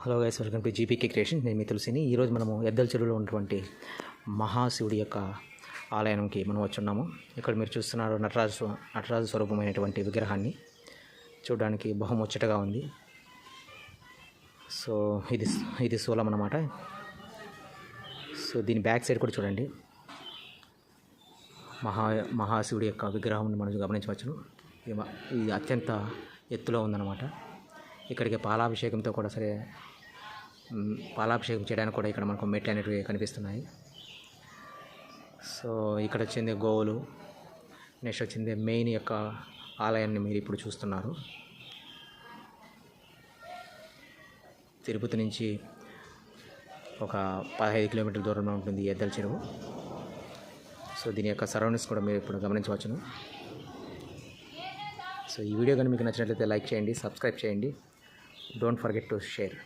Hello guys, welcome to GPK creation. నేను మీ తులసిని. ఈరోజు మనము ఎద్దల చెరువులో ఉన్నటువంటి మహాశివుడి యొక్క ఆలయానికి మనం వచ్చున్నాము. ఇక్కడ మీరు చూస్తున్నారు నటరాజు స్వరూపమైనటువంటి విగ్రహాన్ని. చూడడానికి బహుముచ్చటగా ఉంది. సో ఇది శూలం అన్నమాట. సో దీని బ్యాక్ సైడ్ కూడా చూడండి, మహాశివుడి యొక్క విగ్రహం మనం గమనించవచ్చును. ఇది అత్యంత ఎత్తులో ఉందన్నమాట. ఇక్కడికి పాలాభిషేకంతో కూడా పాలాభిషేకం చేయడానికి కూడా ఇక్కడ మనకు మెట్లు అనేటివి కనిపిస్తున్నాయి. సో ఇక్కడ వచ్చింది గోవులు. నెక్స్ట్ వచ్చింది మెయిన్ యొక్క ఆలయాన్ని మీరు ఇప్పుడు చూస్తున్నారు. తిరుపతి నుంచి ఒక 15 కిలోమీటర్ల దూరంలో ఉంటుంది ఎద్దల చెరువు. సో దీని యొక్క సరౌండింగ్స్ కూడా మీరు ఇప్పుడు గమనించవచ్చును. సో ఈ వీడియో కానీ మీకు నచ్చినట్లయితే లైక్ చేయండి, సబ్స్క్రైబ్ చేయండి. Don't forget to share.